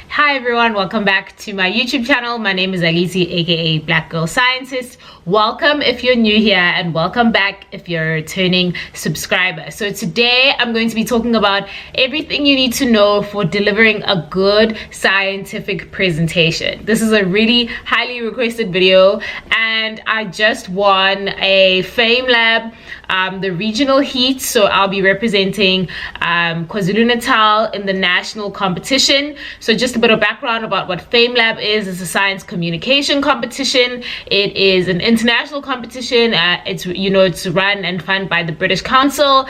Hi everyone, welcome back to my YouTube channel. My name is Alizi, aka BlackGirlScientist. Welcome if you're new here and welcome back if you're a returning subscriber. So today I'm going to be talking about everything you need to know for delivering a good scientific presentation. This is a really highly requested video and I just won a FameLab the regional heat, so I'll be representing KwaZulu-Natal in the national competition. So just a bit of background about what FameLab is. It's a science communication competition. It is an international competition. It's run and funded by the British Council.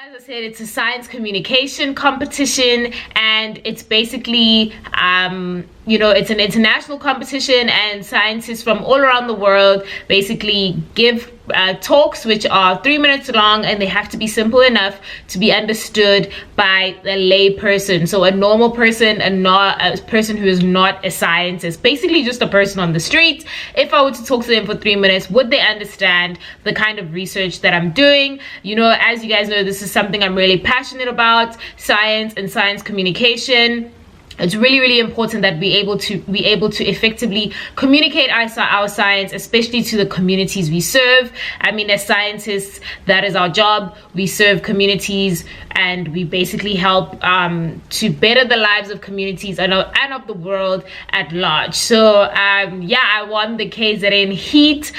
As I said, it's a science communication competition, and it's basically it's an international competition, and scientists from all around the world basically give talks which are 3 minutes long, and they have to be simple enough to be understood by a lay person. So a normal person and not a person who is not a scientist, basically just a person on the street. If I were to talk to them for 3 minutes, would they understand the kind of research that I'm doing? As you guys know, this is something I'm really passionate about, science and science communication. It's really, really important that we able to effectively communicate our science, especially to the communities we serve. I mean, as scientists, that is our job. We serve communities and we basically help to better the lives of communities and of the world at large. So I won the KZN heat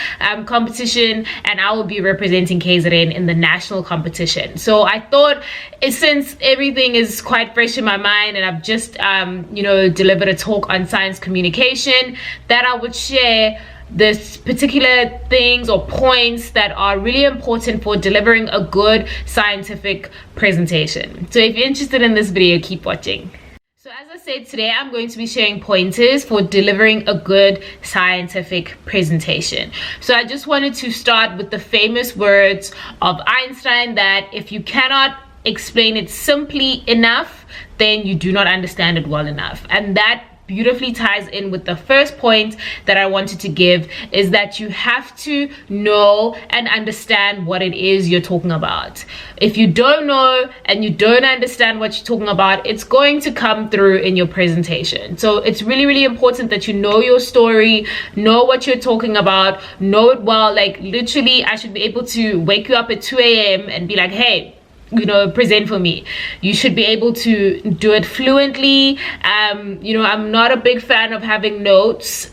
competition, and I will be representing KZN in the national competition. So I thought, since everything is quite fresh in my mind and I've just delivered a talk on science communication, that I would share this particular things or points that are really important for delivering a good scientific presentation. So if you're interested in this video, keep watching. So as I said, today I'm going to be sharing pointers for delivering a good scientific presentation. So I just wanted to start with the famous words of Einstein, that if you cannot explain it simply enough, then you do not understand it well enough. And that beautifully ties in with the first point that I wanted to give, is that you have to know and understand what it is you're talking about. If you don't know and you don't understand what you're talking about, it's going to come through in your presentation. So it's really, really important that you know your story, know what you're talking about, know it well. Like literally, I should be able to wake you up at 2 a.m. and be like, hey, present for me. You should be able to do it fluently. I'm not a big fan of having notes,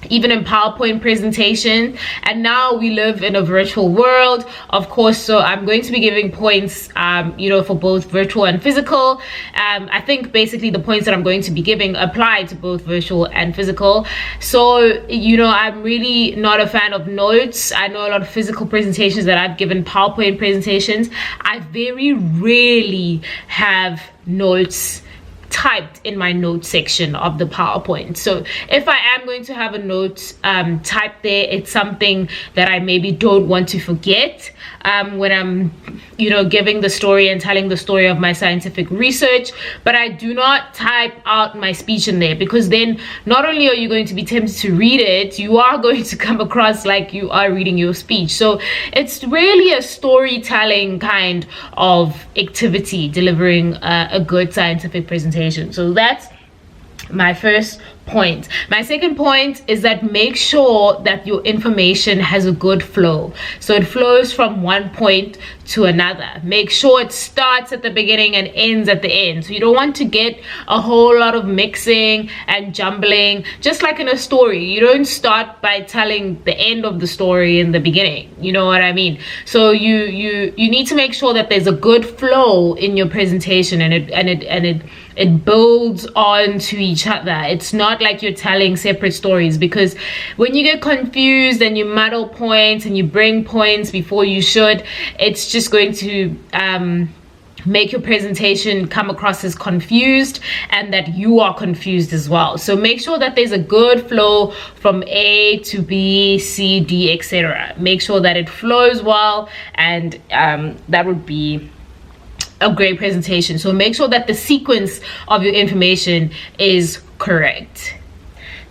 even in PowerPoint presentation. And now we live in a virtual world, of course, so I'm going to be giving points for both virtual and physical. I think basically the points that I'm going to be giving apply to both virtual and physical. So I'm really not a fan of notes. I know a lot of physical presentations that I've given, PowerPoint presentations, I very rarely have notes typed in my note section of the PowerPoint. So if I am going to have a note typed there, it's something that I maybe don't want to forget when I'm giving the story and telling the story of my scientific research. But I do not type out my speech in there, because then not only are you going to be tempted to read it, you are going to come across like you are reading your speech. So it's really a storytelling kind of activity, delivering a good scientific presentation. So that's my first point. My second point is that make sure that your information has a good flow. So it flows from one point to another. Make sure it starts at the beginning and ends at the end. So you don't want to get a whole lot of mixing and jumbling. Just like in a story, you don't start by telling the end of the story in the beginning. You know what I mean? So you need to make sure that there's a good flow in your presentation, and it builds on to each other. It's not like you're telling separate stories, because when you get confused and you muddle points and you bring points before you should, it's just going to make your presentation come across as confused, and that you are confused as well. So make sure that there's a good flow from A to B, C, D, etc. Make sure that it flows well, and that would be a great presentation. So make sure that the sequence of your information is correct.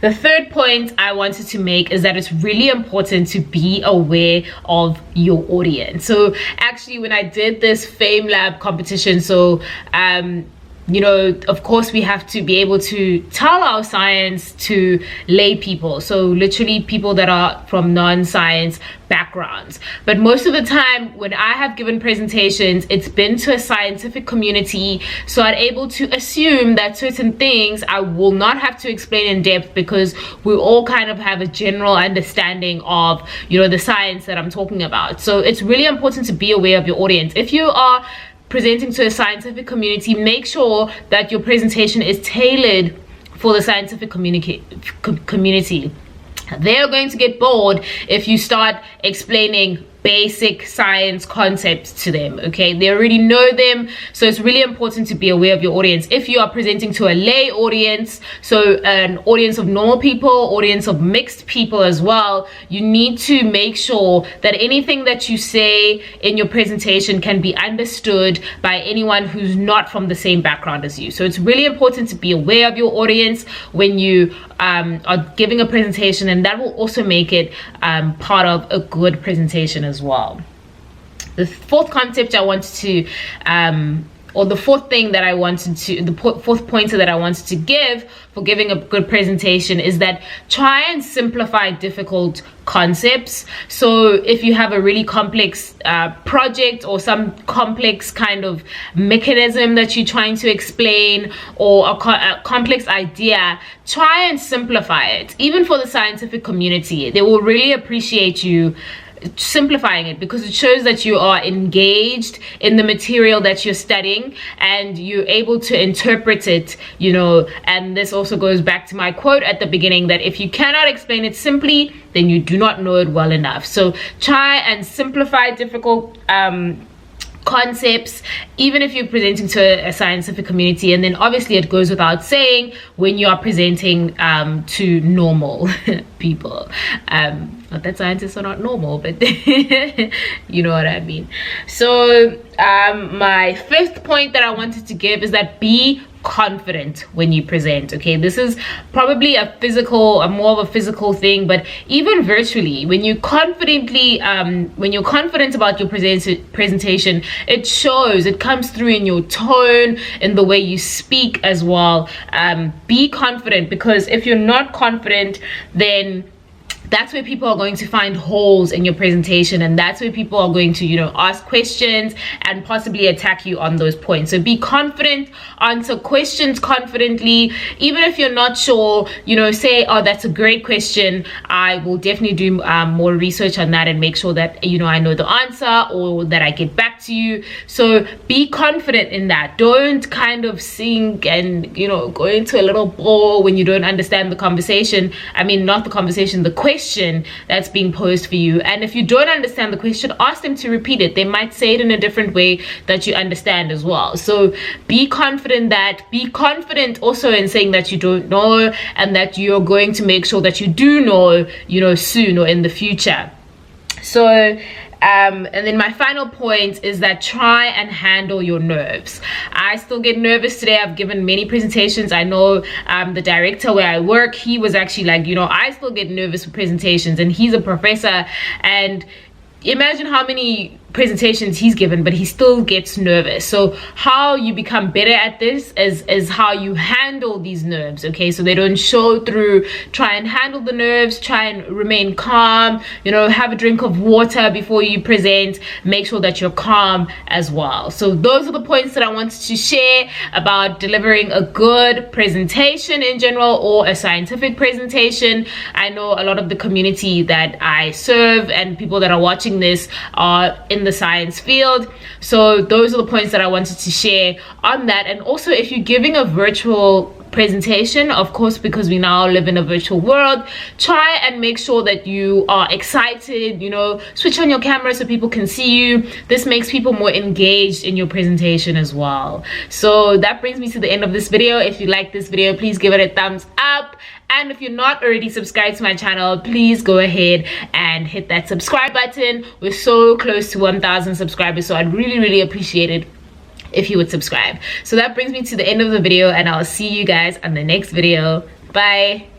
The third point I wanted to make is that it's really important to be aware of your audience. So actually, when I did this FameLab competition, so you know, of course we have to be able to tell our science to lay people, so literally people that are from non-science backgrounds. But most of the time when I have given presentations, it's been to a scientific community, so I'm able to assume that certain things I will not have to explain in depth, because we all kind of have a general understanding of, you know, the science that I'm talking about. So it's really important to be aware of your audience. If you are presenting to a scientific community, make sure that your presentation is tailored for the scientific community. They're going to get bored if you start explaining basic science concepts to them. Okay, they already know them, so it's really important to be aware of your audience. If you are presenting to a lay audience, so an audience of normal people, audience of mixed people as well, you need to make sure that anything that you say in your presentation can be understood by anyone who's not from the same background as you. So it's really important to be aware of your audience when you are giving a presentation, and that will also make it part of a good presentation as well. The fourth concept I wanted to or the fourth thing that I wanted to, the fourth pointer that I wanted to give for giving a good presentation is that try and simplify difficult concepts. So if you have a really complex project or some complex kind of mechanism that you're trying to explain, or a complex idea, try and simplify it. Even for the scientific community, they will really appreciate you simplifying it, because it shows that you are engaged in the material that you're studying and you're able to interpret it, you know. And this also goes back to my quote at the beginning, that if you cannot explain it simply, then you do not know it well enough. So try and simplify difficult concepts, even if you're presenting to a scientific community. And then obviously it goes without saying when you are presenting to normal people. Not that scientists are not normal, but you know what I mean. So my fifth point that I wanted to give is that be confident when you present. Okay, this is probably more of a physical thing, but even virtually, when you confidently when you're confident about your presentation, it shows, it comes through in your tone, in the way you speak as well. Be confident, because if you're not confident, then that's where people are going to find holes in your presentation, and that's where people are going to, you know, ask questions and possibly attack you on those points. So be confident, answer questions confidently. Even if you're not sure, you know, say, oh, that's a great question, I will definitely do more research on that and make sure that, you know, I know the answer, or that I get back to you. So be confident in that. Don't kind of sink and, you know, go into a little bore when you don't understand the conversation. I mean, not the conversation, the question that's being posed for you. And if you don't understand the question, ask them to repeat it. They might say it in a different way that you understand as well. So be confident that, be confident also in saying that you don't know, and that you're going to make sure that you do know, you know, soon or in the future. So and then my final point is that try and handle your nerves. I still get nervous today. I've given many presentations. I know the director where I work, he was actually like, you know, I still get nervous for presentations, and he's a professor, and imagine how many presentations he's given, but he still gets nervous. So how you become better at this is how you handle these nerves. Okay, so they don't show through. Try and handle the nerves, try and remain calm, you know, have a drink of water before you present, make sure that you're calm as well. So those are the points that I wanted to share about delivering a good presentation in general, or a scientific presentation. I know a lot of the community that I serve and people that are watching this are in the science field, so those are the points that I wanted to share on that. And also, if you're giving a virtual presentation, of course, because we now live in a virtual world, try and make sure that you are excited, you know, switch on your camera so people can see you. This makes people more engaged in your presentation as well. So that brings me to the end of this video. If you like this video, please give it a thumbs up. And if you're not already subscribed to my channel, please go ahead and hit that subscribe button. We're so close to 1,000 subscribers, so I'd really appreciate it if you would subscribe. So that brings me to the end of the video, and I'll see you guys on the next video. Bye.